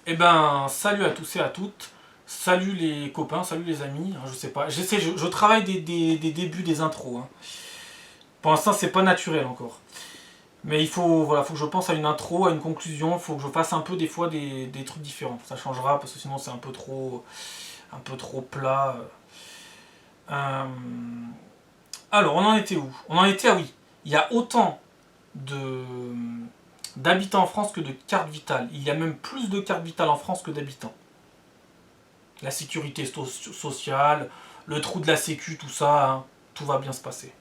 Eh ben, salut à tous et à toutes. Salut les copains, salut les amis. Je sais pas. Je travaille des débuts, des intros. Pour l'instant, c'est pas naturel encore. Mais faut que je pense à une intro, à une conclusion. Il faut que je fasse un peu des fois des trucs différents. Ça changera parce que sinon c'est un peu trop plat. Euh, Alors, on en était où? On en était, ah oui. Il y a autant de d'habitants en France que de cartes vitales. Il y a même plus de cartes vitales en France que d'habitants. La sécurité sociale, le trou de la sécu, tout ça, hein, tout va bien se passer.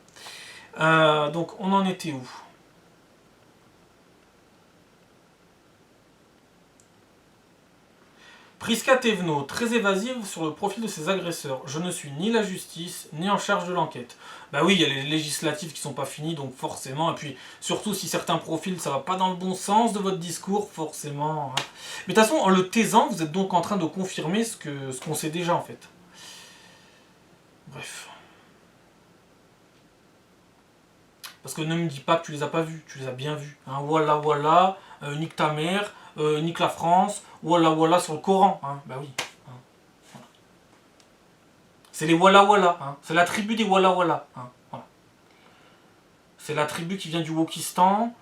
Donc on en était où? Prisca Thévenot, très évasive sur le profil de ses agresseurs. Je ne suis ni la justice, ni en charge de l'enquête. Bah oui, il y a les législatives qui sont pas finies, donc forcément, et puis surtout si certains profils ça va pas dans le bon sens de votre discours, forcément. Hein. Mais de toute façon, en le taisant, vous êtes donc en train de confirmer ce qu'on sait déjà en fait. Bref. Parce que ne me dis pas que tu les as pas vus, tu les as bien vus. Hein, voilà, voilà, nique ta mère, nique la France, voilà, voilà sur le Coran. Hein, bah oui. Hein, voilà. C'est les voilà, voilà. Hein, c'est la tribu des voilà, voilà. Hein, voilà. C'est la tribu qui vient du Wokistan.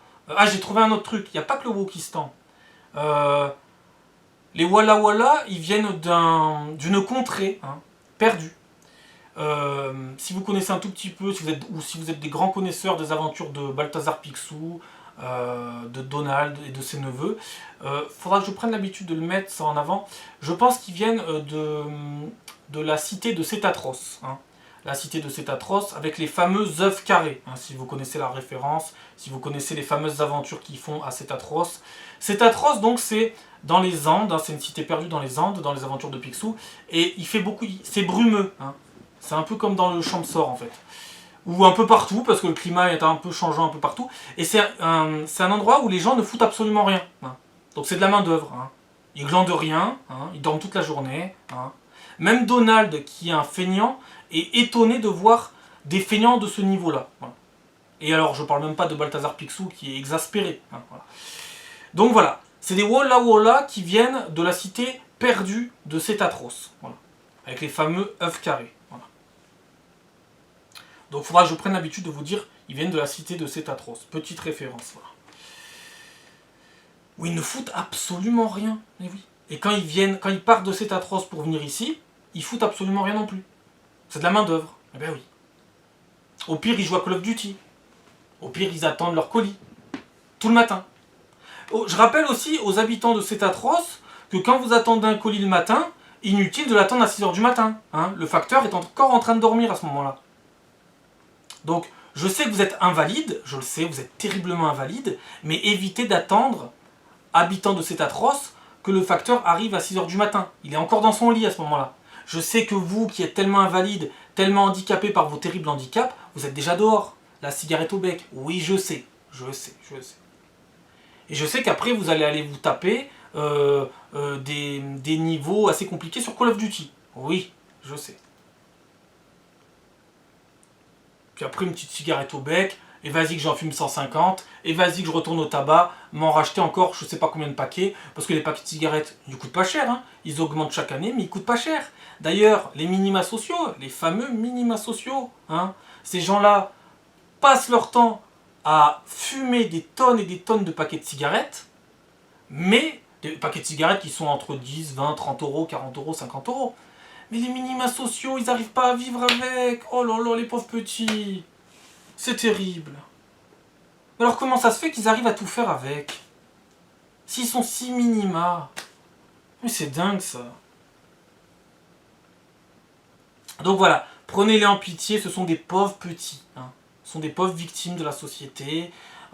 J'ai trouvé un autre truc. Il n'y a pas que le Wokistan. Les Walla Walla, ils viennent d'une contrée hein, perdue. Si vous connaissez un tout petit peu, ou si vous êtes des grands connaisseurs des aventures de Balthazar Picsou, de Donald et de ses neveux, faudra que je prenne l'habitude de le mettre ça en avant. Je pense qu'ils viennent de la cité de Cétatros. Hein. La cité de Cétatros avec les fameux œufs carrés, hein, si vous connaissez la référence, si vous connaissez les fameuses aventures qu'ils font à Cétatros. Cétatros, donc, c'est dans les Andes, hein, c'est une cité perdue dans les Andes, dans les aventures de Picsou, et il fait beaucoup, c'est brumeux. Hein. C'est un peu comme dans le champ de Sort en fait. Ou un peu partout, parce que le climat est un peu changeant un peu partout. Et c'est un endroit où les gens ne foutent absolument rien. Hein. Donc c'est de la main d'œuvre. Hein. Ils glandent rien, hein. Ils dorment toute la journée. Hein. Même Donald, qui est un feignant, est étonné de voir des feignants de ce niveau-là. Voilà. Et alors, je parle même pas de Balthazar Picsou, qui est exaspéré. Hein, voilà. Donc voilà, c'est des Walla Walla qui viennent de la cité perdue de Cétatros. Voilà. Avec les fameux œufs carrés. Voilà. Donc il faudra que je prenne l'habitude de vous dire, ils viennent de la cité de Cétatros. Petite référence, voilà. Où ils ne foutent absolument rien. Et oui. Et quand ils partent de Cétatros pour venir ici, ils foutent absolument rien non plus. C'est de la main d'œuvre. Eh ben oui. Au pire, ils jouent à Call of Duty. Au pire, ils attendent leur colis. Tout le matin. Je rappelle aussi aux habitants de Cétatros que quand vous attendez un colis le matin, inutile de l'attendre à 6h du matin. Hein. Le facteur est encore en train de dormir à ce moment-là. Donc, je sais que vous êtes invalide, je le sais, vous êtes terriblement invalide, mais évitez d'attendre, habitants de Cétatros, que le facteur arrive à 6h du matin. Il est encore dans son lit à ce moment-là. Je sais que vous, qui êtes tellement invalide, tellement handicapé par vos terribles handicaps, vous êtes déjà dehors. La cigarette au bec. Oui, je sais. Et je sais qu'après, vous allez aller vous taper des niveaux assez compliqués sur Call of Duty. Oui, je sais. Puis après une petite cigarette au bec, et vas-y que j'en fume 150, et vas-y que je retourne au tabac, m'en racheter encore je sais pas combien de paquets, parce que les paquets de cigarettes, ils coûtent pas cher, hein. Ils augmentent chaque année, mais ils coûtent pas cher. D'ailleurs, les minima sociaux, les fameux minima sociaux, hein, ces gens-là passent leur temps à fumer des tonnes et des tonnes de paquets de cigarettes, mais des paquets de cigarettes qui sont entre 10, 20, 30 euros, 40 euros, 50 euros. Mais les minima sociaux, ils n'arrivent pas à vivre avec. Oh là là, les pauvres petits. C'est terrible. Alors comment ça se fait qu'ils arrivent à tout faire avec? S'ils sont si minima. Mais c'est dingue ça. Donc voilà, prenez-les en pitié, ce sont des pauvres petits. Hein. Ce sont des pauvres victimes de la société.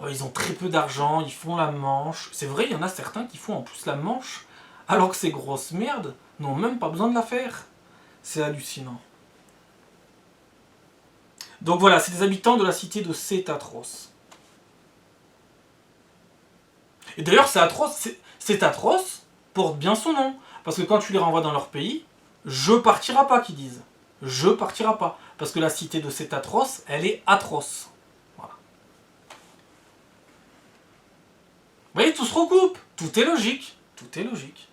Ils ont très peu d'argent, ils font la manche. C'est vrai, il y en a certains qui font en plus la manche, alors que ces grosses merdes n'ont même pas besoin de la faire. C'est hallucinant. Donc voilà, c'est des habitants de la cité de Cétatros. Et d'ailleurs, Cétatros porte bien son nom. Parce que quand tu les renvoies dans leur pays, je partirai pas, qu'ils disent. Je partirai pas. Parce que la cité de Cétatros, elle est atroce. Voilà. Vous voyez, tout se recoupe. Tout est logique. Tout est logique.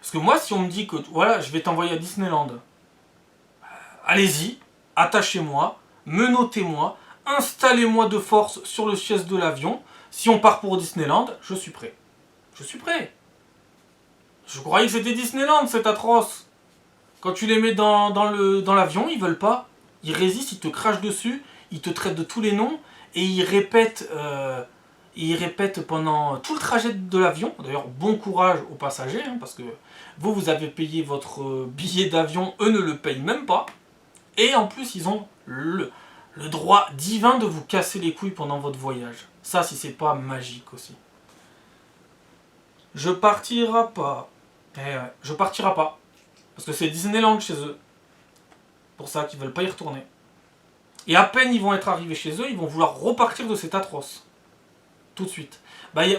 Parce que moi, si on me dit que voilà, je vais t'envoyer à Disneyland, allez-y, attachez-moi, menottez-moi, installez-moi de force sur le siège de l'avion. Si on part pour Disneyland, je suis prêt. Je suis prêt. Je croyais que c'était Disneyland, c'est atroce. Quand tu les mets dans l'avion, ils veulent pas. Ils résistent, ils te crachent dessus, ils te traitent de tous les noms, et ils répètent pendant tout le trajet de l'avion. D'ailleurs, bon courage aux passagers, hein, parce que vous avez payé votre billet d'avion, eux ne le payent même pas. Et en plus, ils ont le droit divin de vous casser les couilles pendant votre voyage. Ça, si c'est pas magique aussi. Je partirai pas. Je partirai pas. Parce que c'est Disneyland chez eux. Pour ça qu'ils veulent pas y retourner. Et à peine ils vont être arrivés chez eux, ils vont vouloir repartir de cet atroce. Tout de suite.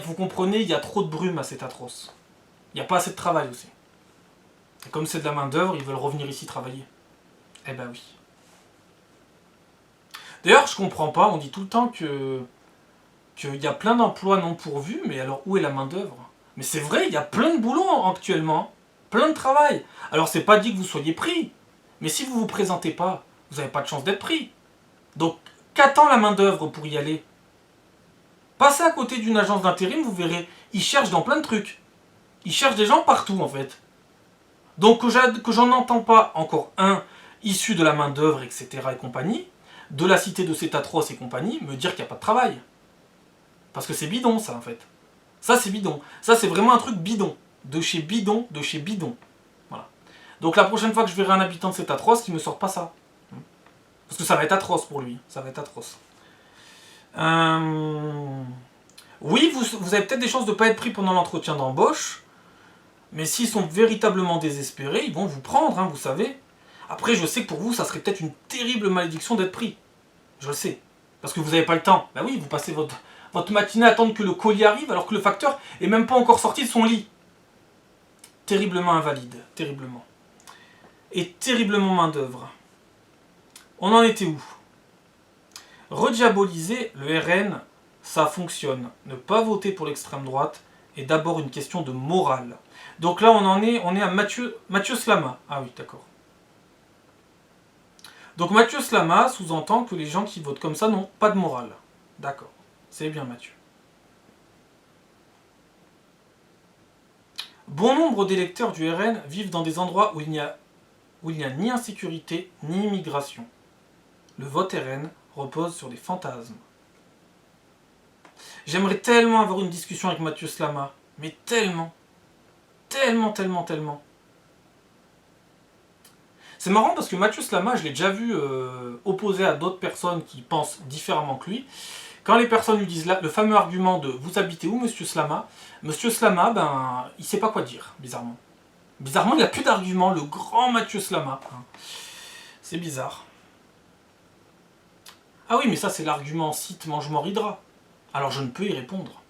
Vous comprenez, il y a trop de brume à cet atroce. Il n'y a pas assez de travail aussi. Et comme c'est de la main d'œuvre, ils veulent revenir ici travailler. Eh ben oui. D'ailleurs, je comprends pas, on dit tout le temps qu'il y a plein d'emplois non pourvus, mais alors où est la main d'œuvre? Mais c'est vrai, il y a plein de boulot actuellement. Plein de travail. Alors c'est pas dit que vous soyez pris. Mais si vous vous présentez pas, vous n'avez pas de chance d'être pris. Donc, qu'attend la main d'œuvre pour y aller? Passez à côté d'une agence d'intérim, vous verrez, ils cherchent dans plein de trucs. Ils cherchent des gens partout, en fait. Donc, que j'en entends pas, encore un, issu de la main d'œuvre, etc. et compagnie, de la cité de cet atroce et compagnie, me dire qu'il n'y a pas de travail. Parce que c'est bidon, ça, en fait. Ça, c'est bidon. Ça, c'est vraiment un truc bidon. De chez bidon, de chez bidon. Voilà. Donc, la prochaine fois que je verrai un habitant de cet atroce, qu'il me sorte pas ça. Parce que ça va être atroce pour lui. Ça va être atroce. Oui, vous avez peut-être des chances de ne pas être pris pendant l'entretien d'embauche. Mais s'ils sont véritablement désespérés, ils vont vous prendre, hein, vous savez. Après, je sais que pour vous, ça serait peut-être une terrible malédiction d'être pris. Je le sais. Parce que vous n'avez pas le temps. Ben oui, vous passez votre matinée à attendre que le colis arrive, alors que le facteur est même pas encore sorti de son lit. Terriblement invalide. Terriblement. Et terriblement main d'œuvre. On en était où? Rediaboliser le RN, ça fonctionne. Ne pas voter pour l'extrême droite est d'abord une question de morale. Donc là, on est à Mathieu Slama. Ah oui, d'accord. Donc Mathieu Slama sous-entend que les gens qui votent comme ça n'ont pas de morale. D'accord. C'est bien, Mathieu. Bon nombre d'électeurs du RN vivent dans des endroits où il n'y a ni insécurité ni immigration. Le vote RN repose sur des fantasmes. J'aimerais tellement avoir une discussion avec Mathieu Slama, mais tellement. Tellement. C'est marrant parce que Mathieu Slama, je l'ai déjà vu opposé à d'autres personnes qui pensent différemment que lui. Quand les personnes lui disent le fameux argument de « Vous habitez où, Monsieur Slama ?» Monsieur Slama, il sait pas quoi dire, bizarrement. Bizarrement, il n'y a plus d'argument, le grand Mathieu Slama. C'est bizarre. Ah oui, mais ça, c'est l'argument site mange-mort hydra. Alors je ne peux y répondre.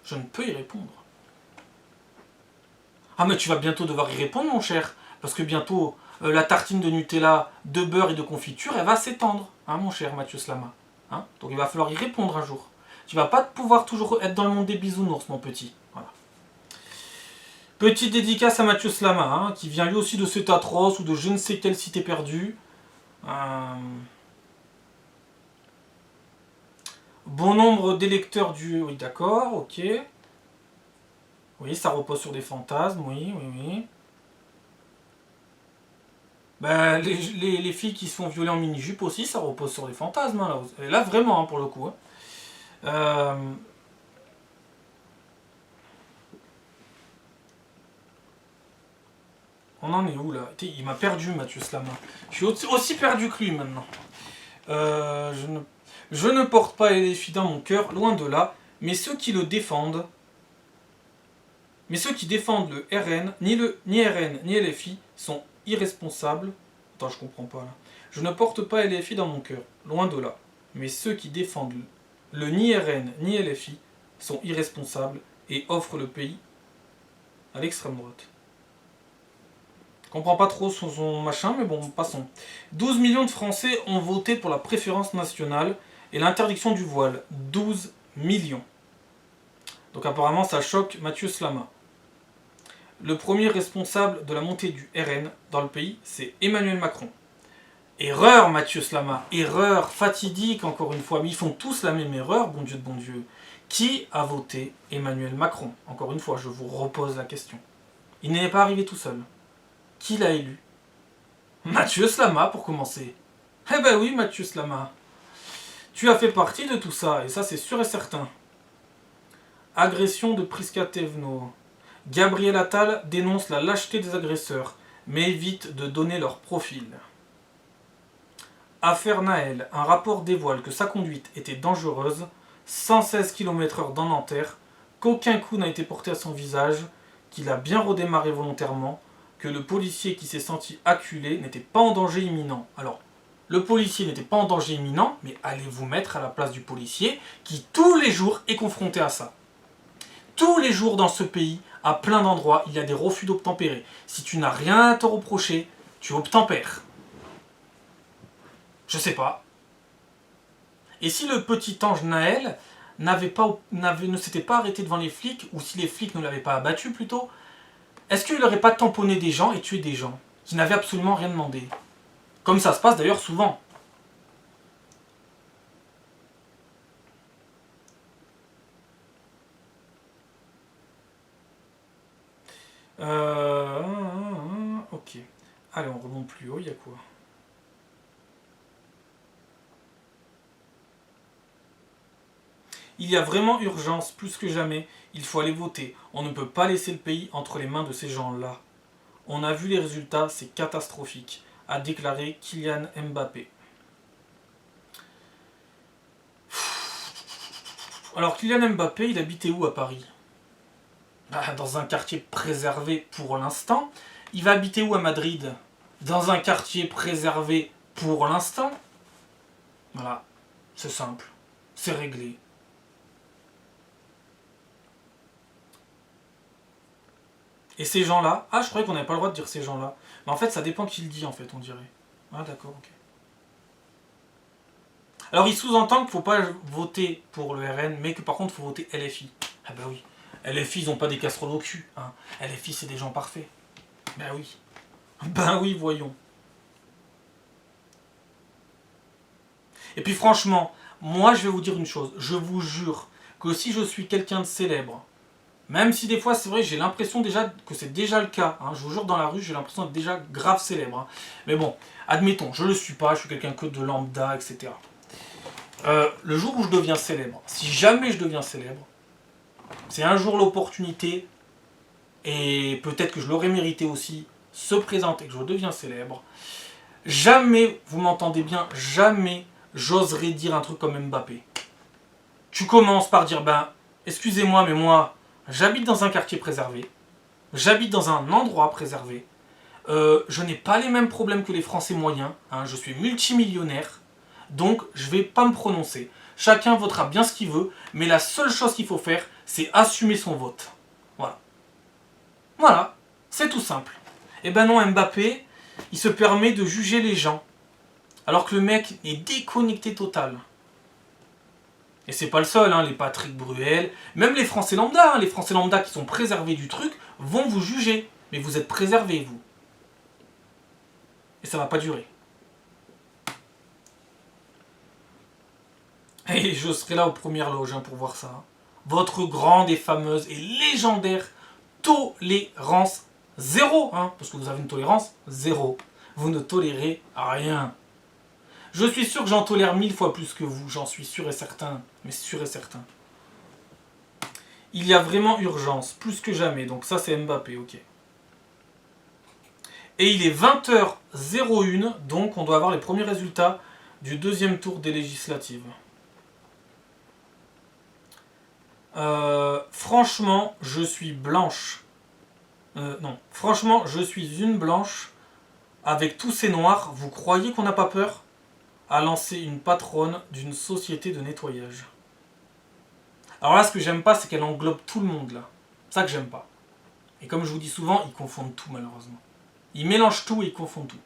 Ah, mais tu vas bientôt devoir y répondre, mon cher. Parce que bientôt, la tartine de Nutella, de beurre et de confiture, elle va s'étendre. Hein, mon cher Mathieu Slama. Hein, donc il va falloir y répondre un jour. Tu vas pas pouvoir toujours être dans le monde des bisounours, mon petit. Voilà. Petite dédicace à Mathieu Slama, hein, qui vient lui aussi de cet atroce ou de je ne sais quelle cité perdue. Bon nombre d'électeurs du... Oui, d'accord, ok. Oui, ça repose sur des fantasmes, oui. Ben, les filles qui se font violer en mini-jupe aussi, ça repose sur des fantasmes. Hein, là. Et là, vraiment, hein, pour le coup. Hein. On en est où, là? Il m'a perdu, Mathieu Slama. Je suis aussi perdu que lui, maintenant. Je ne porte pas LFI dans mon cœur, loin de là, mais ceux qui le défendent... Mais ceux qui défendent le RN, ni RN, ni LFI, sont irresponsables. Attends, je comprends pas là. Je ne porte pas LFI dans mon cœur, loin de là. Mais ceux qui défendent le ni RN, ni LFI sont irresponsables et offrent le pays à l'extrême droite. Je comprends pas trop son machin, mais bon, passons. 12 millions de Français ont voté pour la préférence nationale et l'interdiction du voile. 12 millions. Donc apparemment, ça choque Mathieu Slama. Le premier responsable de la montée du RN dans le pays, c'est Emmanuel Macron. Erreur, Mathieu Slama, erreur fatidique encore une fois, mais ils font tous la même erreur, bon Dieu de bon Dieu. Qui a voté Emmanuel Macron? Encore une fois, je vous repose la question. Il n'est pas arrivé tout seul. Qui l'a élu? Mathieu Slama, pour commencer. Eh ben oui, Mathieu Slama. Tu as fait partie de tout ça, et ça c'est sûr et certain. Agression de Prisca Thévenot. Gabriel Attal dénonce la lâcheté des agresseurs, mais évite de donner leur profil. Affaire Naël, un rapport dévoile que sa conduite était dangereuse, 116 km/h dans Nanterre, qu'aucun coup n'a été porté à son visage, qu'il a bien redémarré volontairement, que le policier qui s'est senti acculé n'était pas en danger imminent. Alors, le policier n'était pas en danger imminent, mais allez vous mettre à la place du policier qui tous les jours est confronté à ça. Tous les jours dans ce pays, à plein d'endroits, il y a des refus d'obtempérer. Si tu n'as rien à te reprocher, tu obtempères. Je sais pas. Et si le petit ange Naël ne s'était pas arrêté devant les flics, ou si les flics ne l'avaient pas abattu plutôt, est-ce qu'il n'aurait pas tamponné des gens et tué des gens qui n'avaient absolument rien demandé? Comme ça se passe d'ailleurs souvent. Ok. Allez, on remonte plus haut, il y a quoi? Il y a vraiment urgence, plus que jamais. Il faut aller voter. On ne peut pas laisser le pays entre les mains de ces gens-là. On a vu les résultats, c'est catastrophique, a déclaré Kylian Mbappé. Alors Kylian Mbappé, il habitait où à Paris? Dans un quartier préservé pour l'instant. Il va habiter où à Madrid? Dans un quartier préservé pour l'instant. Voilà, c'est simple, c'est réglé. Et ces gens-là, je croyais qu'on n'avait pas le droit de dire ces gens-là. Mais en fait, ça dépend qui le dit, en fait, on dirait. Ah, d'accord, ok. Alors, il sous-entend qu'il ne faut pas voter pour le RN, mais que par contre, il faut voter LFI. Ah bah oui. LFI, ils n'ont pas des casseroles au cul. Hein. LFI, c'est des gens parfaits. Ben oui. Ben oui, voyons. Et puis franchement, moi, je vais vous dire une chose. Je vous jure que si je suis quelqu'un de célèbre, même si des fois, c'est vrai, j'ai l'impression déjà que c'est déjà le cas. Hein. Je vous jure, dans la rue, j'ai l'impression d'être déjà grave célèbre. Hein. Mais bon, admettons, je ne le suis pas, je suis quelqu'un que de lambda, etc. Le jour où je deviens célèbre, si jamais je deviens célèbre, c'est un jour l'opportunité, et peut-être que je l'aurais mérité aussi, se présente et que je deviens célèbre. Jamais, vous m'entendez bien, jamais j'oserais dire un truc comme Mbappé. Tu commences par dire, excusez-moi, mais moi, j'habite dans un quartier préservé, j'habite dans un endroit préservé, je n'ai pas les mêmes problèmes que les Français moyens, hein, je suis multimillionnaire, donc je ne vais pas me prononcer. Chacun votera bien ce qu'il veut, mais la seule chose qu'il faut faire, c'est assumer son vote. Voilà. Voilà, c'est tout simple. Et ben non, Mbappé, il se permet de juger les gens, alors que le mec est déconnecté total. Et c'est pas le seul, hein, les Patrick Bruel, même les Français lambda, les Français lambda qui sont préservés du truc, vont vous juger. Mais vous êtes préservés, vous. Et ça va pas durer. Et je serai là aux premières loges hein, pour voir ça. Votre grande et fameuse et légendaire tolérance zéro. Hein, parce que vous avez une tolérance zéro. Vous ne tolérez rien. Je suis sûr que j'en tolère 1000 fois plus que vous, j'en suis sûr et certain, mais sûr et certain. Il y a vraiment urgence, plus que jamais, donc ça c'est Mbappé, ok. Et il est 20h01, donc on doit avoir les premiers résultats du deuxième tour des législatives. Franchement, je suis blanche. Non, franchement, je suis une blanche. Avec tous ces noirs, vous croyez qu'on n'a pas peur ? A lancé une patronne d'une société de nettoyage. Alors là, ce que j'aime pas, c'est qu'elle englobe tout le monde, là. C'est ça que j'aime pas. Et comme je vous dis souvent, ils confondent tout, malheureusement. Ils mélangent tout et ils confondent tout.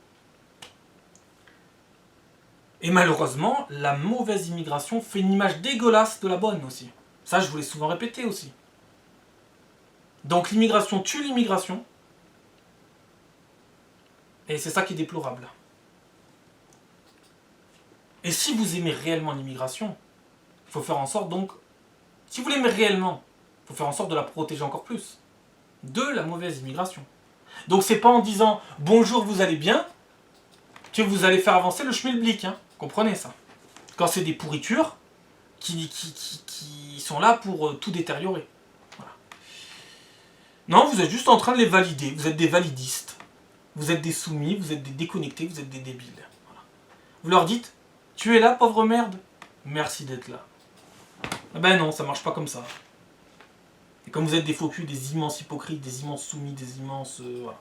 Et malheureusement, la mauvaise immigration fait une image dégueulasse de la bonne aussi. Ça, je vous l'ai souvent répété aussi. Donc l'immigration tue l'immigration. Et c'est ça qui est déplorable. Et si vous aimez réellement l'immigration, il faut faire en sorte donc, si vous l'aimez réellement, il faut faire en sorte de la protéger encore plus de la mauvaise immigration. Donc c'est pas en disant bonjour vous allez bien que vous allez faire avancer le schmilblick, hein. Comprenez ça. Quand c'est des pourritures qui sont là pour tout détériorer. Voilà. Non, vous êtes juste en train de les valider, vous êtes des validistes. Vous êtes des soumis, vous êtes des déconnectés, vous êtes des débiles. Voilà. Vous leur dites, tu es là, pauvre merde. Merci d'être là. Ben non, ça marche pas comme ça. Et comme vous êtes des faux culs, des immenses hypocrites, des immenses soumis, des immenses... voilà.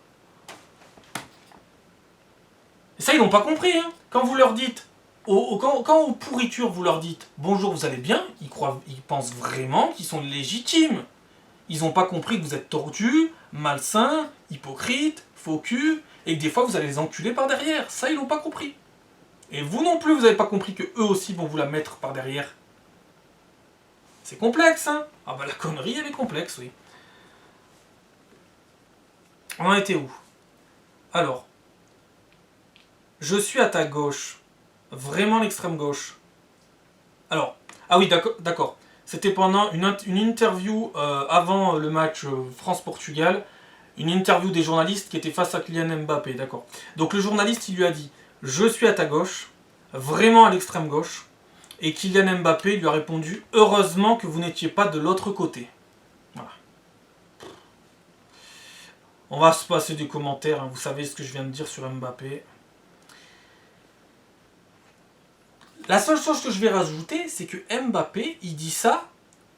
Et ça, ils n'ont pas compris. Hein. Quand vous leur dites, quand aux pourritures, vous leur dites, bonjour, vous allez bien, ils pensent vraiment qu'ils sont légitimes. Ils n'ont pas compris que vous êtes tordus, malsains, hypocrites, faux cul, et que des fois vous allez les enculer par derrière. Ça, ils n'ont pas compris. Et vous non plus, vous n'avez pas compris que eux aussi vont vous la mettre par derrière. C'est complexe, hein. Ah bah la connerie, elle est complexe, oui. On en était où? Alors, je suis à ta gauche. Vraiment l'extrême gauche. Alors, ah oui, d'accord. C'était pendant une interview avant le match France-Portugal. Une interview des journalistes qui étaient face à Kylian Mbappé, d'accord. Donc le journaliste, il lui a dit « Je suis à ta gauche, vraiment à l'extrême gauche. » Et Kylian Mbappé lui a répondu « Heureusement que vous n'étiez pas de l'autre côté. » Voilà. On va se passer des commentaires, hein. Vous savez ce que je viens de dire sur Mbappé. La seule chose que je vais rajouter, c'est que Mbappé, il dit ça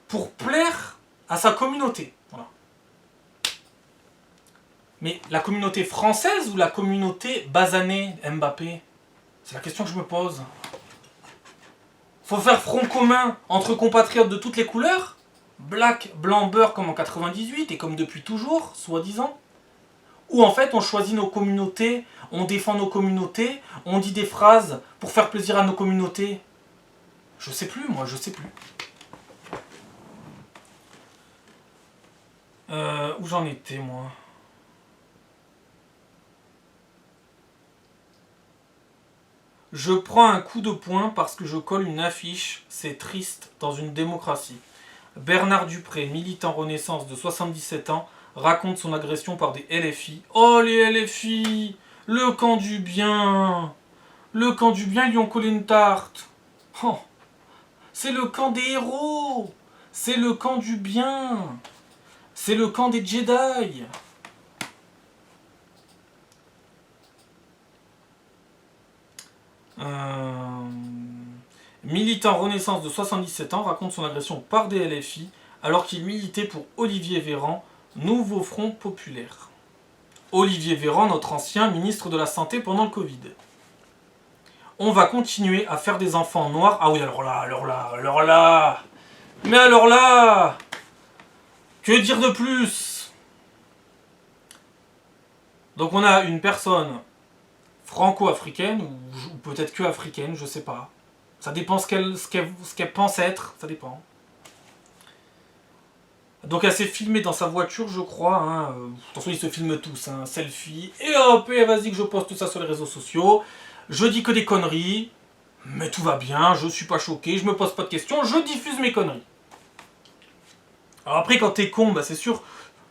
pour plaire à sa communauté. Voilà. Mais la communauté française ou la communauté basanée Mbappé? C'est la question que je me pose. Faut faire front commun entre compatriotes de toutes les couleurs? Black, blanc, beurre comme en 98 et comme depuis toujours, soi-disant? Ou en fait on choisit nos communautés, on défend nos communautés, on dit des phrases pour faire plaisir à nos communautés? Je sais plus, moi, je sais plus. Où j'en étais, moi? Je prends un coup de poing parce que je colle une affiche, c'est triste dans une démocratie. Bernard Dupré, militant Renaissance de 77 ans, raconte son agression par des LFI. Oh les LFI! Le camp du bien! Le camp du bien, ils lui ont collé une tarte. Oh, c'est le camp des héros! C'est le camp du bien! C'est le camp des Jedi! Militant Renaissance de 77 ans raconte son agression par des LFI alors qu'il militait pour Olivier Véran, Nouveau Front Populaire. Olivier Véran, notre ancien ministre de la Santé pendant le Covid. On va continuer à faire des enfants noirs. Ah oui, alors là. Mais alors là, que dire de plus? Donc on a une personne franco-africaine, ou peut-être que africaine, je sais pas. Ça dépend ce qu'elle pense être, ça dépend. Donc elle s'est filmée dans sa voiture, je crois. Hein. Attention, ils se filment tous, hein. Selfie. Et hop, et vas-y que je poste ça sur les réseaux sociaux. Je dis que des conneries, mais tout va bien, je suis pas choqué, je me pose pas de questions, je diffuse mes conneries. Alors après, quand t'es con, bah c'est sûr,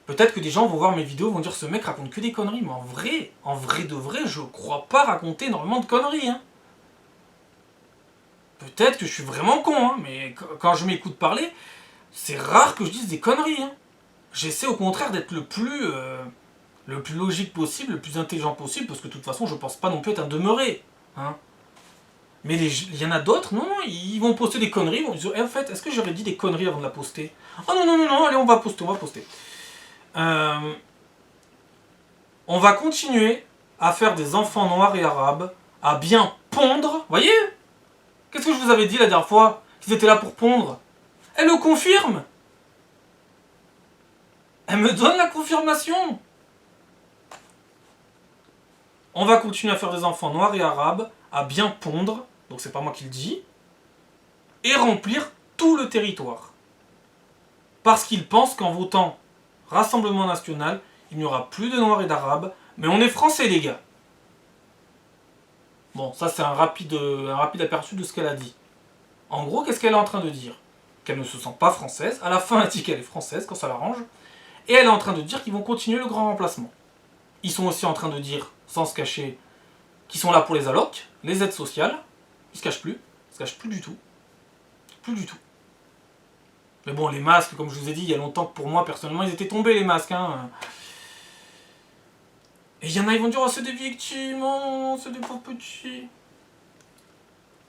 peut-être que des gens vont voir mes vidéos, vont dire ce mec raconte que des conneries, mais en vrai de vrai, je crois pas raconter énormément de conneries. Hein. Peut-être que je suis vraiment con, hein, mais quand je m'écoute parler, c'est rare que je dise des conneries. Hein. J'essaie au contraire d'être le plus logique possible, le plus intelligent possible, parce que de toute façon, je pense pas non plus être un demeuré. Hein. Mais il y en a d'autres, non, ils vont poster des conneries, ils vont dire, en fait, est-ce que j'aurais dit des conneries avant de la poster? Oh non, allez, on va poster. On va continuer à faire des enfants noirs et arabes, à bien pondre, voyez? Qu'est-ce que je vous avais dit la dernière fois? Qu'ils étaient là pour pondre. Elle le confirme. Elle me donne la confirmation. On va continuer à faire des enfants noirs et arabes, à bien pondre, donc c'est pas moi qui le dis, et remplir tout le territoire. Parce qu'ils pensent qu'en votant Rassemblement national, il n'y aura plus de noirs et d'arabes, mais on est français les gars. Bon, ça c'est un rapide aperçu de ce qu'elle a dit. En gros, qu'est-ce qu'elle est en train de dire? Qu'elle ne se sent pas française. À la fin, elle dit qu'elle est française quand ça l'arrange. Et elle est en train de dire qu'ils vont continuer le grand remplacement. Ils sont aussi en train de dire, sans se cacher, qu'ils sont là pour les allocs, les aides sociales. Ils se cachent plus. Ils se cachent plus du tout. Plus du tout. Mais bon, les masques, comme je vous ai dit, il y a longtemps que pour moi, personnellement, ils étaient tombés les masques. Hein. Et il y en a, ils vont dire, oh, c'est des victimes, oh, c'est des pauvres petits.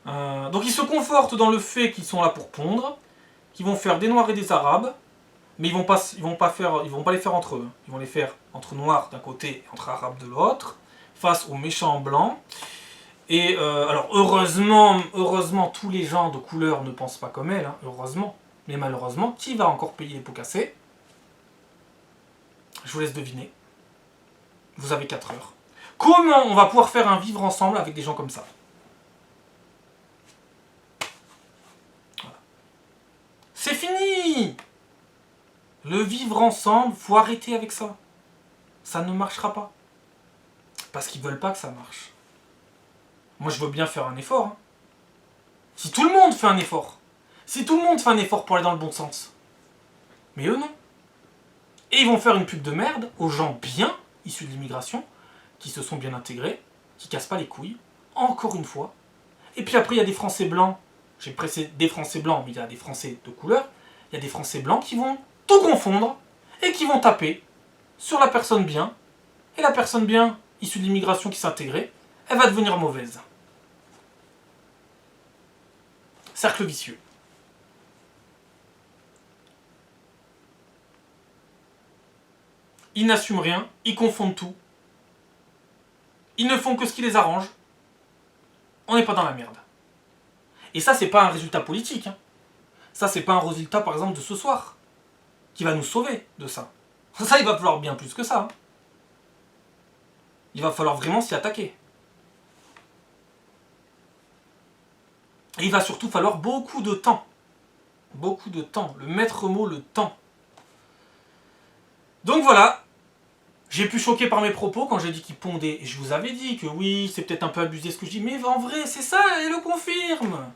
Donc ils se confortent dans le fait qu'ils sont là pour pondre, qu'ils vont faire des noirs et des arabes, mais ils vont pas les faire entre eux. Ils vont les faire entre noirs d'un côté et entre arabes de l'autre, face aux méchants blancs. Et alors heureusement, tous les gens de couleur ne pensent pas comme elle, hein, heureusement. Mais malheureusement, qui va encore payer les pots cassés? Je vous laisse deviner. Vous avez 4 heures. Comment on va pouvoir faire un vivre ensemble avec des gens comme ça? Voilà. C'est fini! Le vivre ensemble, faut arrêter avec ça. Ça ne marchera pas. Parce qu'ils veulent pas que ça marche. Moi, je veux bien faire un effort. Hein. Si tout le monde fait un effort. Si tout le monde fait un effort pour aller dans le bon sens. Mais eux, non. Et ils vont faire une pub de merde aux gens bien issus de l'immigration, qui se sont bien intégrés, qui cassent pas les couilles, encore une fois. Et puis après, il y a des Français blancs. J'ai pressé des Français blancs, mais il y a des Français de couleur. Il y a des Français blancs qui vont tout confondre et qui vont taper sur la personne bien. Et la personne bien issue de l'immigration qui s'est intégrée, elle va devenir mauvaise. Cercle vicieux. Ils n'assument rien, ils confondent tout. Ils ne font que ce qui les arrange. On n'est pas dans la merde. Et ça, c'est pas un résultat politique. Hein. Ça, c'est pas un résultat, par exemple, de ce soir, qui va nous sauver de ça. Ça, il va falloir bien plus que ça. Hein. Il va falloir vraiment s'y attaquer. Et il va surtout falloir beaucoup de temps. Beaucoup de temps. Le maître mot, le temps. Donc voilà. J'ai pu choquer par mes propos quand j'ai dit qu'il pondait. Et je vous avais dit que oui, c'est peut-être un peu abusé ce que je dis, mais en vrai, c'est ça, elle le confirme.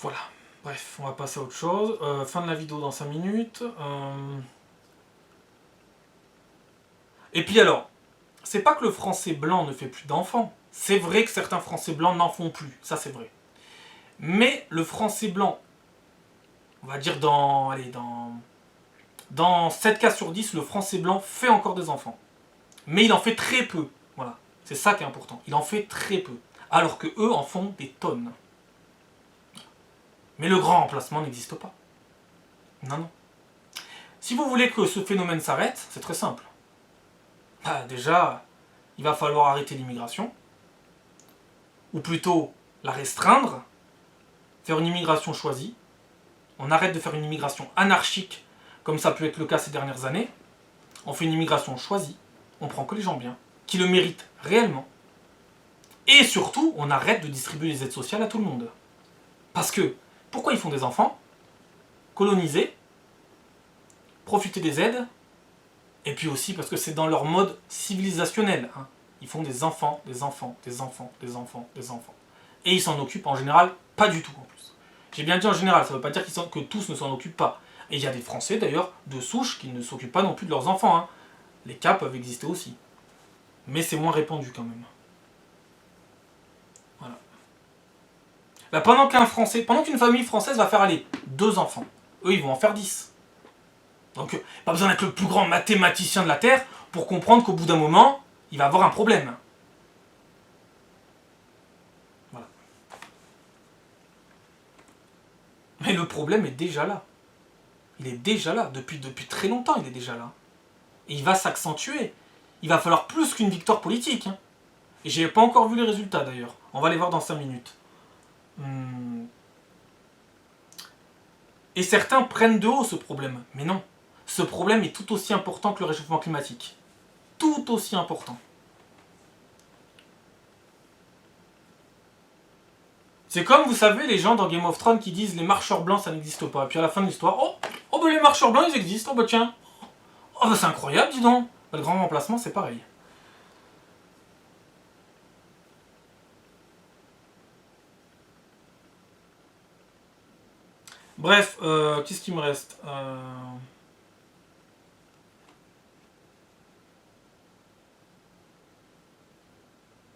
Voilà. Bref, on va passer à autre chose. Fin de la vidéo dans 5 minutes. Et puis alors, c'est pas que le français blanc ne fait plus d'enfants. C'est vrai que certains français blancs n'en font plus. Ça, c'est vrai. Mais le français blanc, on va dire dans 7 cas sur 10, le français blanc fait encore des enfants. Mais il en fait très peu. Voilà. C'est ça qui est important. Il en fait très peu. Alors que eux en font des tonnes. Mais le grand remplacement n'existe pas. Non, non. Si vous voulez que ce phénomène s'arrête, c'est très simple. Bah, déjà, il va falloir arrêter l'immigration. Ou plutôt la restreindre. Faire une immigration choisie. On arrête de faire une immigration anarchique, comme ça peut être le cas ces dernières années. On fait une immigration choisie. On prend que les gens bien, qui le méritent réellement. Et surtout, on arrête de distribuer les aides sociales à tout le monde. Parce que, pourquoi ils font des enfants? Coloniser, profiter des aides, et puis aussi parce que c'est dans leur mode civilisationnel. Hein. Ils font des enfants, des enfants, des enfants, des enfants, des enfants. Et ils s'en occupent en général pas du tout en plus. J'ai bien dit en général, ça ne veut pas dire que tous ne s'en occupent pas. Et il y a des Français d'ailleurs de souche qui ne s'occupent pas non plus de leurs enfants. Hein. Les cas peuvent exister aussi. Mais c'est moins répandu quand même. Voilà. Là, pendant qu'une famille française va faire aller 2 enfants, eux ils vont en faire 10. Donc pas besoin d'être le plus grand mathématicien de la Terre pour comprendre qu'au bout d'un moment, il va avoir un problème. Voilà. Mais le problème est déjà là. Il est déjà là. Depuis très longtemps, il est déjà là. Et il va s'accentuer. Il va falloir plus qu'une victoire politique. Hein. Et j'ai pas encore vu les résultats d'ailleurs. On va les voir dans 5 minutes. Et certains prennent de haut ce problème. Mais non. Ce problème est tout aussi important que le réchauffement climatique. Tout aussi important. C'est comme, vous savez, les gens dans Game of Thrones qui disent les marcheurs blancs, ça n'existe pas. Et puis à la fin de l'histoire, oh bah les marcheurs blancs, ils existent. Oh bah tiens. Oh bah c'est incroyable, dis donc. Bah, le grand remplacement, c'est pareil. Bref, qu'est-ce qu'il me reste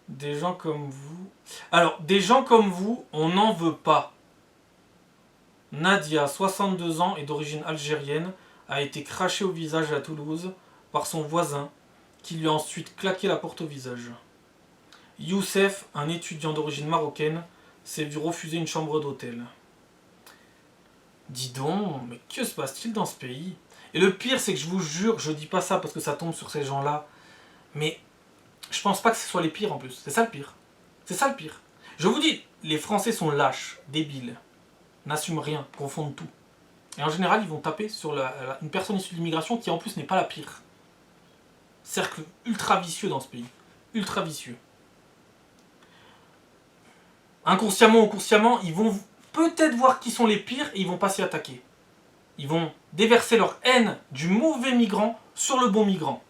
Des gens comme vous... Alors, des gens comme vous, on n'en veut pas. Nadia, 62 ans et d'origine algérienne, a été crachée au visage à Toulouse par son voisin, qui lui a ensuite claqué la porte au visage. Youssef, un étudiant d'origine marocaine, s'est vu refuser une chambre d'hôtel. Dis donc, mais que se passe-t-il dans ce pays? Et le pire, c'est que je vous jure, je dis pas ça parce que ça tombe sur ces gens-là, mais je pense pas que ce soit les pires en plus. C'est ça le pire. C'est ça le pire. Je vous dis, les Français sont lâches, débiles, n'assument rien, confondent tout. Et en général, ils vont taper sur une personne issue de l'immigration qui en plus n'est pas la pire. Cercle ultra vicieux dans ce pays. Ultra vicieux. Inconsciemment ou consciemment, ils vont peut-être voir qui sont les pires et ils vont pas s'y attaquer. Ils vont déverser leur haine du mauvais migrant sur le bon migrant.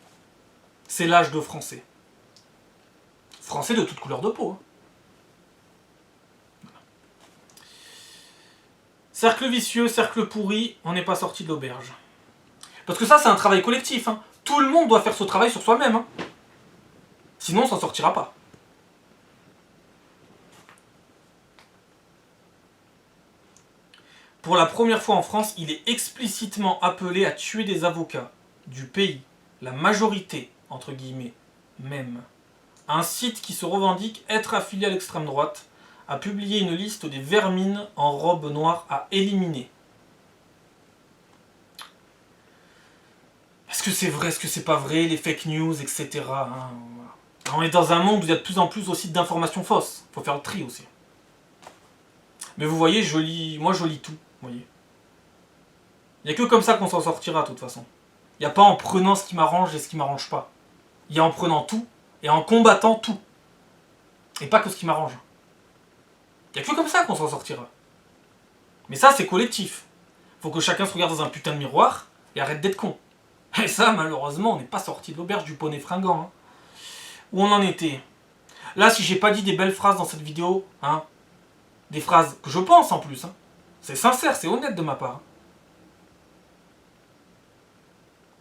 C'est l'âge de Français. Français de toute couleur de peau. Hein. Cercle vicieux, cercle pourri, on n'est pas sorti de l'auberge. Parce que ça, c'est un travail collectif. Hein. Tout le monde doit faire ce travail sur soi-même. Hein. Sinon, on s'en sortira pas. Pour la première fois en France, il est explicitement appelé à tuer des avocats du pays, la majorité, entre guillemets, même. Un site qui se revendique être affilié à l'extrême droite a publié une liste des vermines en robe noire à éliminer. Est-ce que c'est vrai, est-ce que c'est pas vrai, les fake news, etc. Hein, on est dans un monde où il y a de plus en plus aussi d'informations fausses. Il faut faire le tri aussi. Mais vous voyez, moi je lis tout. Vous voyez. Il n'y a que comme ça qu'on s'en sortira de toute façon. Il n'y a pas en prenant ce qui m'arrange et ce qui m'arrange pas. Il y a en prenant tout et en combattant tout. Et pas que ce qui m'arrange. Il n'y a que comme ça qu'on s'en sortira. Mais ça, c'est collectif. Faut que chacun se regarde dans un putain de miroir et arrête d'être con. Et ça, malheureusement, on n'est pas sorti de l'auberge du poney fringant. Hein. Où on en était. Là, si j'ai pas dit des belles phrases dans cette vidéo, hein, des phrases que je pense en plus, hein, c'est sincère, c'est honnête de ma part.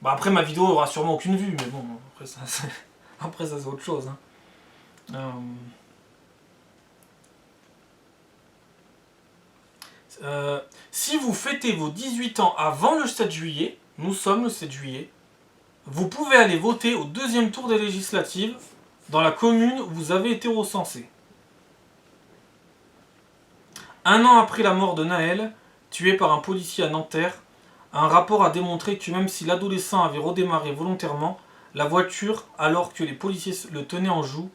Bah après, ma vidéo aura sûrement aucune vue, mais bon, après ça c'est autre chose. Hein. Si vous fêtez vos 18 ans avant le 7 juillet, nous sommes le 7 juillet, vous pouvez aller voter au deuxième tour des législatives dans la commune où vous avez été recensé. Un an après la mort de Naël, tué par un policier à Nanterre, un rapport a démontré que même si l'adolescent avait redémarré volontairement, la voiture, alors que les policiers le tenaient en joue,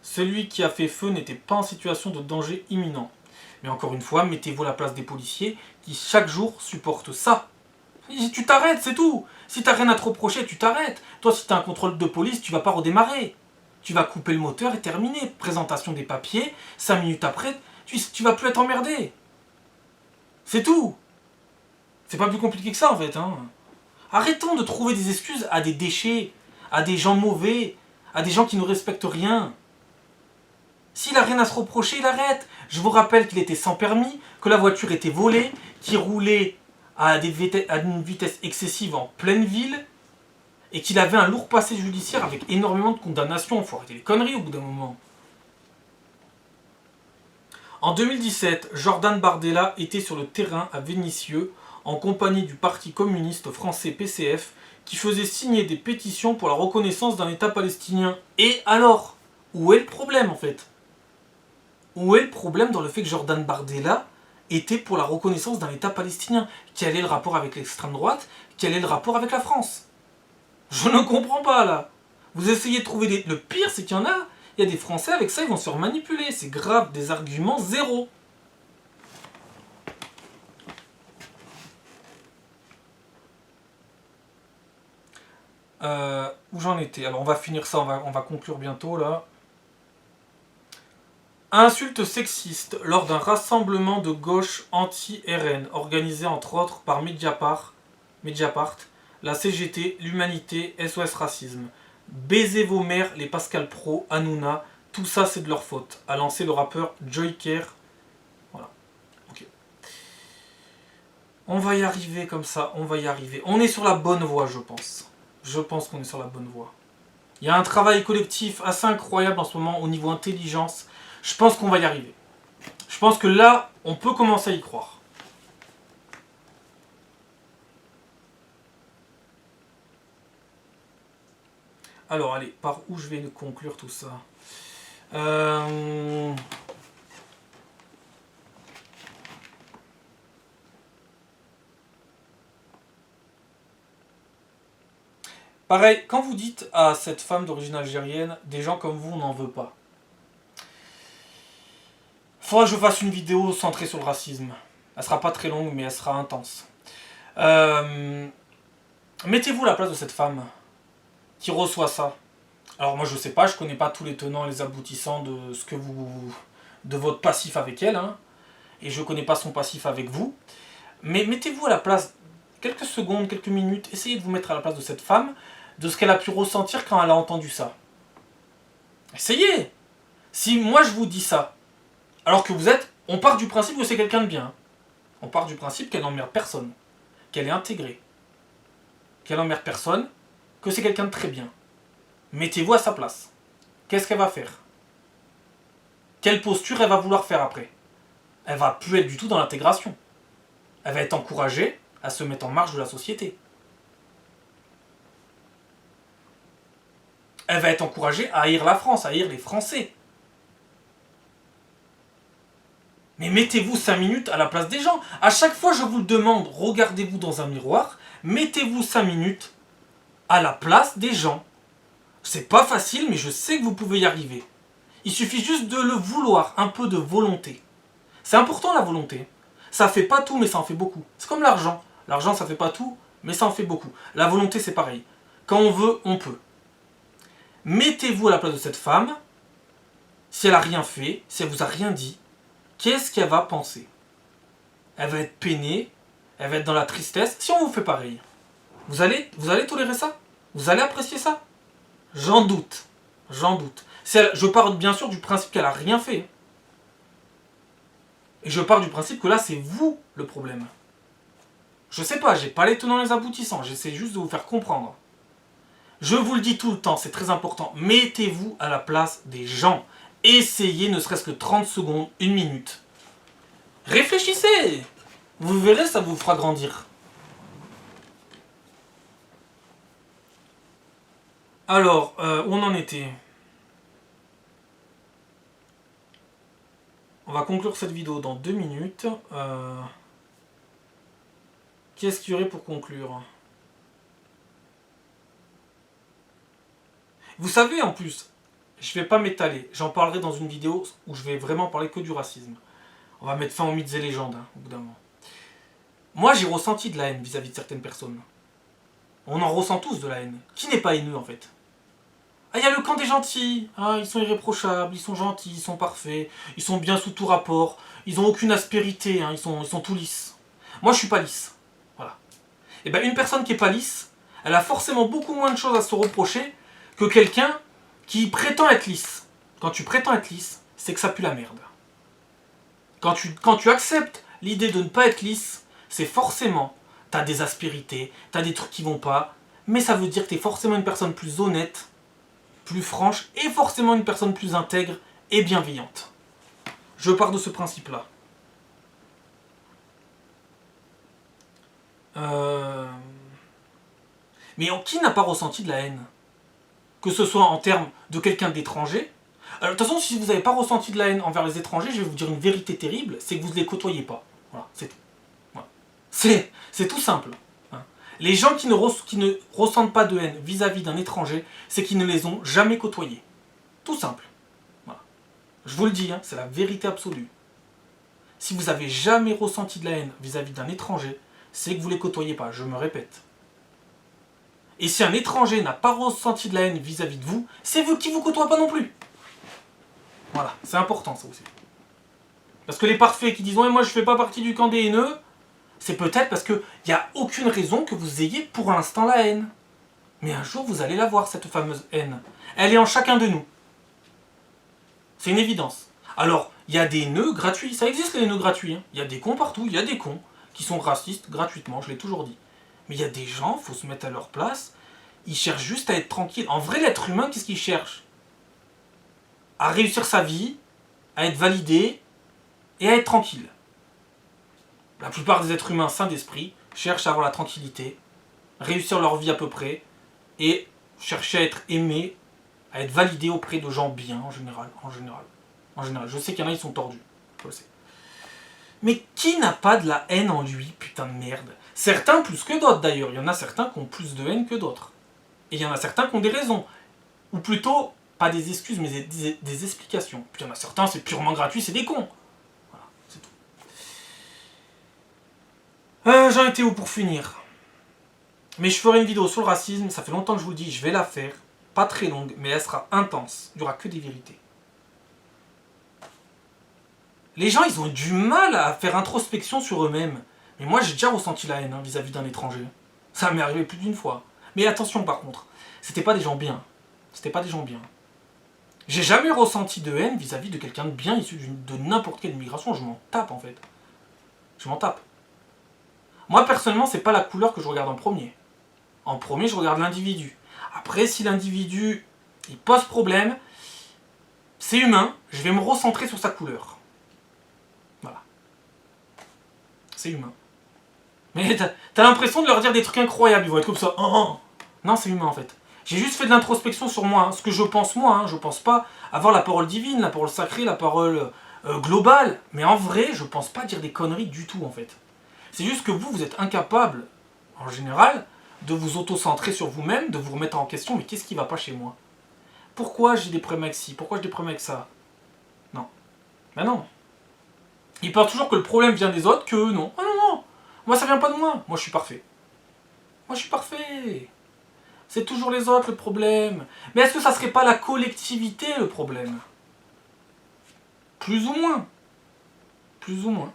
celui qui a fait feu n'était pas en situation de danger imminent. Mais encore une fois, mettez-vous à la place des policiers qui chaque jour supportent ça. Tu t'arrêtes, c'est tout. Si t'as rien à te reprocher, tu t'arrêtes. Toi, si t'as un contrôle de police, tu vas pas redémarrer. Tu vas couper le moteur et terminer. Présentation des papiers, 5 minutes après, tu vas plus être emmerdé. C'est tout. C'est pas plus compliqué que ça en fait. Hein. Arrêtons de trouver des excuses à des déchets, à des gens mauvais, à des gens qui ne respectent rien. S'il a rien à se reprocher, il arrête. Je vous rappelle qu'il était sans permis, que la voiture était volée, qu'il roulait à une vitesse excessive en pleine ville, et qu'il avait un lourd passé judiciaire avec énormément de condamnations. Faut arrêter les conneries au bout d'un moment. En 2017, Jordan Bardella était sur le terrain à Vénissieux, en compagnie du Parti communiste français PCF, qui faisait signer des pétitions pour la reconnaissance d'un État palestinien. Et alors, où est le problème en fait? Où est le problème dans le fait que Jordan Bardella était pour la reconnaissance d'un État palestinien? Quel est le rapport avec l'extrême droite? Quel est le rapport avec la France? Je ne comprends pas là. Vous essayez de trouver des... Le pire, c'est qu'il y en a. Il y a des Français avec ça, ils vont se faire manipuler. C'est grave, des arguments zéro. Où j'en étais? Alors on va finir ça, on va conclure bientôt là. Insulte sexiste lors d'un rassemblement de gauche anti-RN, organisé entre autres par Mediapart, la CGT, l'Humanité, SOS Racisme. Baisez vos mères, les Pascal Pro, Hanouna, tout ça c'est de leur faute, a lancé le rappeur Joyker. Voilà. Ok. On va y arriver comme ça, on va y arriver. On est sur la bonne voie, je pense. Je pense qu'on est sur la bonne voie. Il y a un travail collectif assez incroyable en ce moment au niveau intelligence. Je pense qu'on va y arriver. Je pense que là, on peut commencer à y croire. Alors, allez, par où je vais conclure tout ça Pareil, quand vous dites à cette femme d'origine algérienne, des gens comme vous, on n'en veut pas. Faudra que je fasse une vidéo centrée sur le racisme. Elle sera pas très longue, mais elle sera intense. Mettez-vous à la place de cette femme qui reçoit ça. Alors moi je sais pas, je connais pas tous les tenants et les aboutissants de ce que vous, de votre passif avec elle, hein, et je connais pas son passif avec vous. Mais mettez-vous à la place, quelques secondes, quelques minutes, essayez de vous mettre à la place de cette femme, de ce qu'elle a pu ressentir quand elle a entendu ça. Essayez. Si moi je vous dis ça, alors que vous êtes, on part du principe que c'est quelqu'un de bien. On part du principe qu'elle n'emmerde personne, qu'elle est intégrée, qu'elle n'emmerde personne, que c'est quelqu'un de très bien. Mettez-vous à sa place. Qu'est-ce qu'elle va faire? Quelle posture elle va vouloir faire après? Elle va plus être du tout dans l'intégration. Elle va être encouragée à se mettre en marge de la société. Elle va être encouragée à haïr la France, à haïr les Français. Mais mettez-vous 5 minutes à la place des gens. À chaque fois, je vous le demande, regardez-vous dans un miroir, mettez-vous 5 minutes à la place des gens. C'est pas facile, mais je sais que vous pouvez y arriver. Il suffit juste de le vouloir, un peu de volonté. C'est important la volonté. Ça fait pas tout, mais ça en fait beaucoup. C'est comme l'argent. L'argent, ça fait pas tout, mais ça en fait beaucoup. La volonté, c'est pareil. Quand on veut, on peut. Mettez-vous à la place de cette femme. Si elle a rien fait, si elle vous a rien dit, qu'est-ce qu'elle va penser? Elle va être peinée, elle va être dans la tristesse. Si on vous fait pareil, vous allez tolérer ça? Vous allez apprécier ça? J'en doute. J'en doute. Je pars bien sûr du principe qu'elle a rien fait. Et je pars du principe que là, c'est vous le problème. Je sais pas, j'ai pas les tenants et les aboutissants, j'essaie juste de vous faire comprendre. Je vous le dis tout le temps, c'est très important. Mettez-vous à la place des gens. Essayez ne serait-ce que 30 secondes, 1 minute. Réfléchissez. Vous verrez, ça vous fera grandir. Alors, où on en était? On va conclure cette vidéo dans 2 minutes. Qu'est-ce qu'il y aurait pour conclure? Vous savez, en plus, je vais pas m'étaler. J'en parlerai dans une vidéo où je vais vraiment parler que du racisme. On va mettre fin aux mythes et légendes, hein, au bout d'un moment. Moi, j'ai ressenti de la haine vis-à-vis de certaines personnes. On en ressent tous de la haine. Qui n'est pas haineux, en fait? Ah, il y a le camp des gentils. Ah, ils sont irréprochables, ils sont gentils, ils sont parfaits, ils sont bien sous tout rapport, ils ont aucune aspérité, hein, ils sont tout lisses. Moi, je suis pas lisse. Voilà. Et bien, une personne qui est pas lisse, elle a forcément beaucoup moins de choses à se reprocher que quelqu'un qui prétend être lisse. Quand tu prétends être lisse, c'est que ça pue la merde. Quand tu acceptes l'idée de ne pas être lisse, c'est forcément, t'as des aspérités, t'as des trucs qui vont pas, mais ça veut dire que t'es forcément une personne plus honnête, plus franche, et forcément une personne plus intègre et bienveillante. Je pars de ce principe-là. Mais qui n'a pas ressenti de la haine? Que ce soit en termes de quelqu'un d'étranger. Alors, de toute façon, si vous n'avez pas ressenti de la haine envers les étrangers, je vais vous dire une vérité terrible, c'est que vous ne les côtoyez pas. Voilà, c'est tout. Voilà. C'est tout simple. Hein. Les gens qui ne ressentent pas de haine vis-à-vis d'un étranger, c'est qu'ils ne les ont jamais côtoyés. Tout simple. Voilà. Je vous le dis, hein, c'est la vérité absolue. Si vous n'avez jamais ressenti de la haine vis-à-vis d'un étranger, c'est que vous ne les côtoyez pas, je me répète. Et si un étranger n'a pas ressenti de la haine vis-à-vis de vous, c'est vous qui ne vous côtoie pas non plus. Voilà, c'est important ça aussi. Parce que les parfaits qui disent « Ouais, moi je fais pas partie du camp des haineux », c'est peut-être parce qu'il n'y a aucune raison que vous ayez pour l'instant la haine. Mais un jour, vous allez la voir, cette fameuse haine. Elle est en chacun de nous. C'est une évidence. Alors, il y a des nœuds gratuits. Ça existe, les nœuds gratuits. Hein. Il y a des cons partout. Il y a des cons qui sont racistes gratuitement, je l'ai toujours dit. Mais il y a des gens, il faut se mettre à leur place. Ils cherchent juste à être tranquilles. En vrai, l'être humain, qu'est-ce qu'il cherche? À réussir sa vie, à être validé et à être tranquille. La plupart des êtres humains sains d'esprit cherchent à avoir la tranquillité, réussir leur vie à peu près, et chercher à être aimé, à être validé auprès de gens bien, en général. Je sais qu'il y en a, ils sont tordus. Je le sais. Mais qui n'a pas de la haine en lui, putain de merde? Certains plus que d'autres d'ailleurs. Il y en a certains qui ont plus de haine que d'autres. Et il y en a certains qui ont des raisons. Ou plutôt, pas des excuses, mais des explications. Puis il y en a certains, c'est purement gratuit, c'est des cons. Voilà, c'est tout. J'en étais où pour finir? Mais je ferai une vidéo sur le racisme, ça fait longtemps que je vous le dis, je vais la faire. Pas très longue, mais elle sera intense. Il n'y aura que des vérités. Les gens, ils ont du mal à faire introspection sur eux-mêmes. Mais moi, j'ai déjà ressenti la haine vis-à-vis d'un étranger. Ça m'est arrivé plus d'une fois. Mais attention par contre, c'était pas des gens bien. C'était pas des gens bien. J'ai jamais ressenti de haine vis-à-vis de quelqu'un de bien issu de n'importe quelle immigration. Je m'en tape en fait. Je m'en tape. Moi, personnellement, c'est pas la couleur que je regarde en premier. En premier, je regarde l'individu. Après, si l'individu il pose problème, c'est humain, je vais me recentrer sur sa couleur. Voilà. C'est humain. Mais t'as l'impression de leur dire des trucs incroyables, ils vont être comme ça. Non, c'est humain en fait. J'ai juste fait de l'introspection sur moi, hein, ce que je pense moi. Je pense pas avoir la parole divine, la parole sacrée, la parole globale. Mais en vrai, je pense pas dire des conneries du tout en fait. C'est juste que vous êtes incapable, en général, de vous auto-centrer sur vous-même, de vous remettre en question, mais qu'est-ce qui va pas chez moi? Pourquoi j'ai des problèmes avec ci? Pourquoi j'ai des problèmes avec ça? Non. Ben non. Ils pensent toujours que le problème vient des autres, que eux, non. Ah non, non. Moi, ça vient pas de moi. Moi, je suis parfait. Moi, je suis parfait. C'est toujours les autres, le problème. Mais est-ce que ça serait pas la collectivité, le problème? Plus ou moins. Plus ou moins.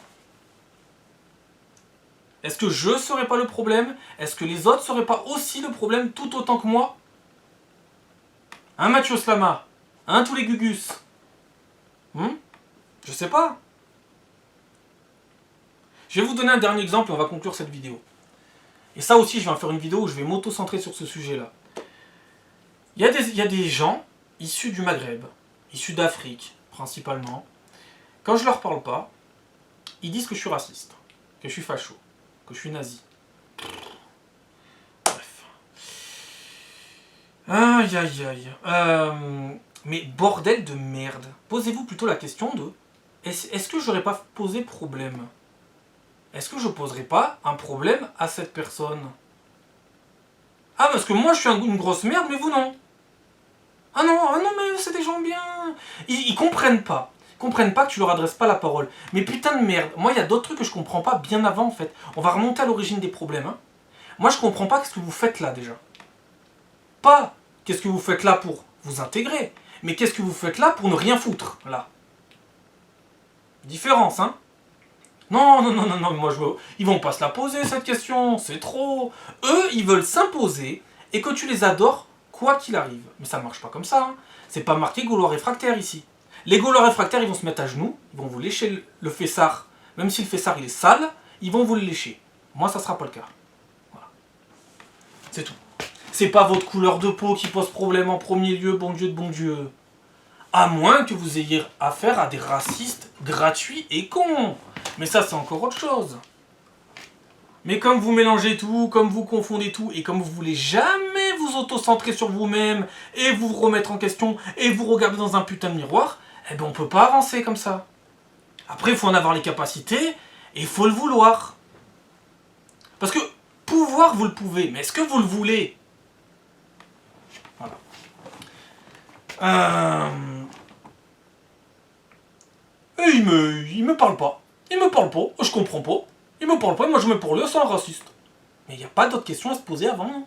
Est-ce que je serais pas le problème? Est-ce que les autres seraient pas aussi le problème tout autant que moi? Hein, Mathieu Slama? Hein, tous les gugus? Je sais pas. Je vais vous donner un dernier exemple et on va conclure cette vidéo. Et ça aussi, je vais en faire une vidéo où je vais m'auto-centrer sur ce sujet-là. Il y a des gens issus du Maghreb, issus d'Afrique, principalement. Quand je leur parle pas, ils disent que je suis raciste, que je suis facho, que je suis nazi. Bref. Aïe, aïe, aïe. Mais bordel de merde. Posez-vous plutôt la question de... Est-ce que j'aurais pas posé problème? Est-ce que je poserais pas un problème à cette personne? Ah, parce que moi je suis une grosse merde, mais vous non. Ah non, mais c'est des gens bien. Ils comprennent pas. Ils comprennent pas que tu leur adresses pas la parole. Mais putain de merde, moi il y a d'autres trucs que je comprends pas bien avant en fait. On va remonter à l'origine des problèmes. Hein. Moi je comprends pas ce que vous faites là déjà. Pas qu'est-ce que vous faites là pour vous intégrer, mais qu'est-ce que vous faites là pour ne rien foutre là. Différence, hein. Non, moi ils vont pas se la poser cette question, c'est trop. Eux, ils veulent s'imposer et que tu les adores quoi qu'il arrive. Mais ça marche pas comme ça, hein. C'est pas marqué Gaulois réfractaires ici. Les Gaulois réfractaires, ils vont se mettre à genoux, ils vont vous lécher le fessard, même si le fessard il est sale, ils vont vous le lécher. Moi, ça sera pas le cas. Voilà. C'est tout. C'est pas votre couleur de peau qui pose problème en premier lieu, bon Dieu de bon Dieu. À moins que vous ayez affaire à des racistes gratuits et cons. Mais ça, c'est encore autre chose. Mais comme vous mélangez tout, comme vous confondez tout, et comme vous voulez jamais vous auto-centrer sur vous-même, et vous remettre en question, et vous regarder dans un putain de miroir, eh ben on peut pas avancer comme ça. Après, il faut en avoir les capacités, et il faut le vouloir. Parce que pouvoir, vous le pouvez, mais est-ce que vous le voulez? Voilà. Et il me parle pas. Il me parle pas, je comprends pas. Il me parle pas, moi je me parle, c'est un raciste. Mais il n'y a pas d'autres questions à se poser avant.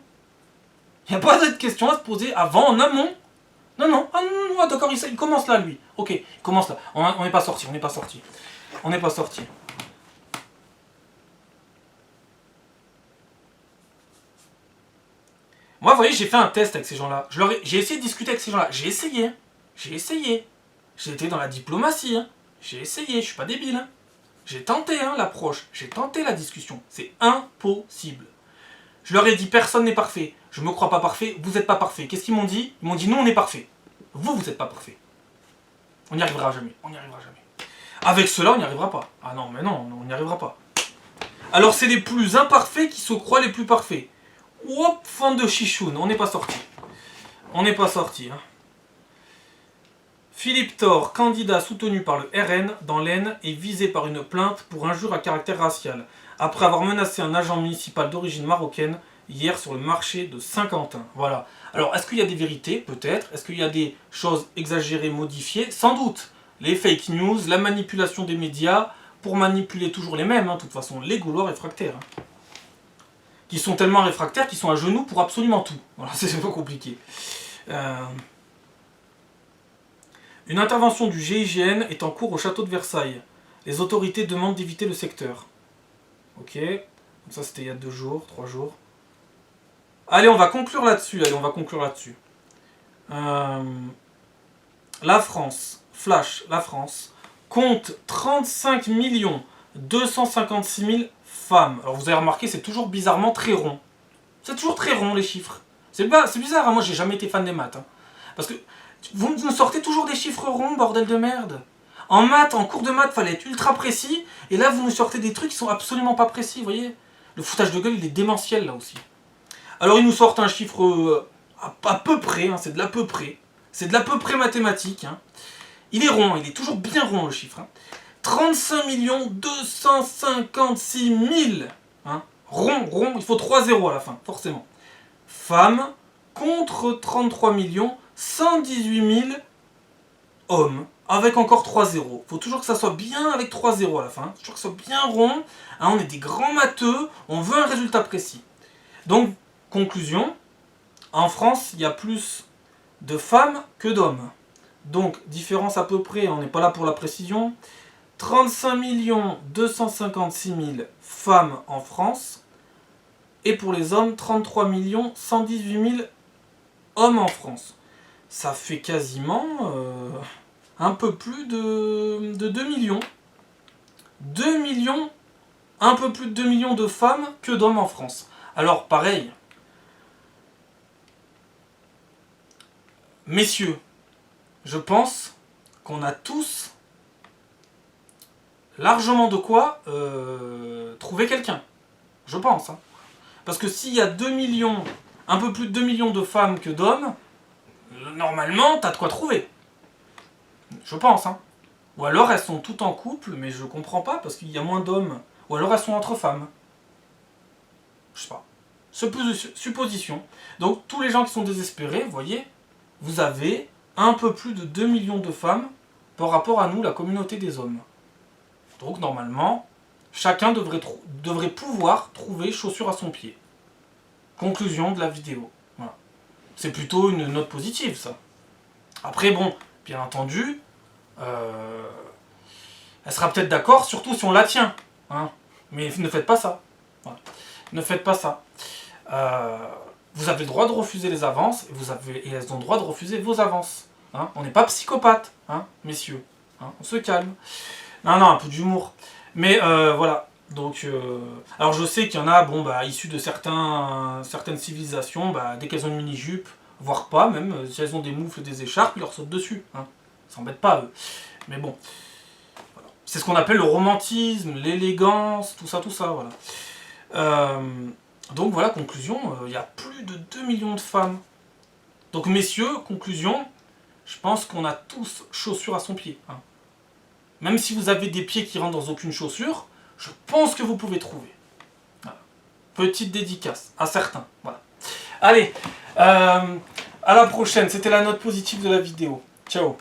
Il n'y a pas d'autres questions à se poser avant, en amont. Non, Oh, d'accord, il commence là, lui. Ok, il commence là. On n'est pas sorti, on n'est pas sorti. On n'est pas sorti. Moi, vous voyez, j'ai fait un test avec ces gens-là. J'ai essayé de discuter avec ces gens-là. J'ai essayé. J'ai essayé. J'ai été dans la diplomatie. Hein. J'ai essayé, je suis pas débile. Hein. J'ai tenté l'approche. J'ai tenté la discussion. C'est impossible. Je leur ai dit, personne n'est parfait. Je me crois pas parfait, vous n'êtes pas parfait. Qu'est-ce qu'ils m'ont dit? Ils m'ont dit, nous, on est parfait. Vous n'êtes pas parfait. On n'y arrivera jamais. On n'y arrivera jamais. Avec cela, on n'y arrivera pas. Ah non, mais non, on n'y arrivera pas. Alors, c'est les plus imparfaits qui se croient les plus parfaits. Hop, fin de chichoun, on n'est pas sorti. On n'est pas sorti. Hein. Philippe Thor, candidat soutenu par le RN dans l'Aisne, est visé par une plainte pour injure à caractère racial, après avoir menacé un agent municipal d'origine marocaine hier sur le marché de Saint-Quentin. Voilà. Alors, est-ce qu'il y a des vérités? Peut-être. Est-ce qu'il y a des choses exagérées, modifiées? Sans doute. Les fake news, la manipulation des médias, pour manipuler toujours les mêmes, de toute façon, les Gaulois réfractaires. Qui sont tellement réfractaires qu'ils sont à genoux pour absolument tout. Voilà, c'est pas compliqué. Une intervention du GIGN est en cours au château de Versailles. Les autorités demandent d'éviter le secteur. Ok, donc ça c'était il y a 2 jours, 3 jours. Allez, on va conclure là-dessus. La France, Flash, la France, compte 35 256 000 femmes. Alors vous avez remarqué, c'est toujours bizarrement très rond. C'est toujours très rond les chiffres. C'est bizarre, moi j'ai jamais été fan des maths. Parce que vous nous sortez toujours des chiffres ronds, bordel de merde. En maths, en cours de maths, fallait être ultra précis. Et là, vous nous sortez des trucs qui sont absolument pas précis, vous voyez. Le foutage de gueule, il est démentiel, là aussi. Alors, ils nous sortent un chiffre à peu près, c'est de l'à peu près. C'est de l'à peu près mathématique. Il est rond, il est toujours bien rond, le chiffre. 35 256 000. Rond, il faut 3 zéros à la fin, forcément. Femmes contre 33 118 000 hommes. Avec encore 3 zéros. Il faut toujours que ça soit bien avec 3 zéros à la fin. Toujours que ça soit bien rond. On est des grands matheux. On veut un résultat précis. Donc, conclusion. En France, il y a plus de femmes que d'hommes. Donc, différence à peu près, on n'est pas là pour la précision. 35 256 000 femmes en France. Et pour les hommes, 33 118 000 hommes en France. Ça fait quasiment un peu plus de 2 millions. 2 millions, un peu plus de 2 millions de femmes que d'hommes en France. Alors pareil, messieurs, je pense qu'on a tous largement de quoi trouver quelqu'un. Je pense. Parce que s'il y a 2 millions, un peu plus de 2 millions de femmes que d'hommes, normalement, t'as de quoi trouver. Je pense. Ou alors elles sont toutes en couple, mais je comprends pas parce qu'il y a moins d'hommes. Ou alors elles sont entre femmes. Je sais pas. Supposition. Donc tous les gens qui sont désespérés, vous voyez, vous avez un peu plus de 2 millions de femmes par rapport à nous, la communauté des hommes. Donc normalement, chacun devrait pouvoir trouver chaussure à son pied. Conclusion de la vidéo. Voilà. C'est plutôt une note positive, ça. Après, bon, bien entendu, elle sera peut-être d'accord, surtout si on la tient. Mais ne faites pas ça. Voilà. Ne faites pas ça. Vous avez le droit de refuser les avances, et elles ont le droit de refuser vos avances. On n'est pas psychopathe, messieurs. On se calme. Non, un peu d'humour. Mais voilà. Donc, alors je sais qu'il y en a, issus de certaines civilisations, dès qu'elles ont une mini-jupe, voire pas même, si elles ont des moufles, des écharpes, ils leur sautent dessus. Ça s'embête pas eux. Mais bon, voilà. C'est ce qu'on appelle le romantisme, l'élégance, tout ça, voilà. Donc voilà, conclusion, il y a plus de 2 millions de femmes. Donc messieurs, conclusion, je pense qu'on a tous chaussures à son pied. Même si vous avez des pieds qui rentrent dans aucune chaussure, je pense que vous pouvez trouver. Voilà. Petite dédicace à certains. Voilà. Allez, à la prochaine. C'était la note positive de la vidéo. Ciao.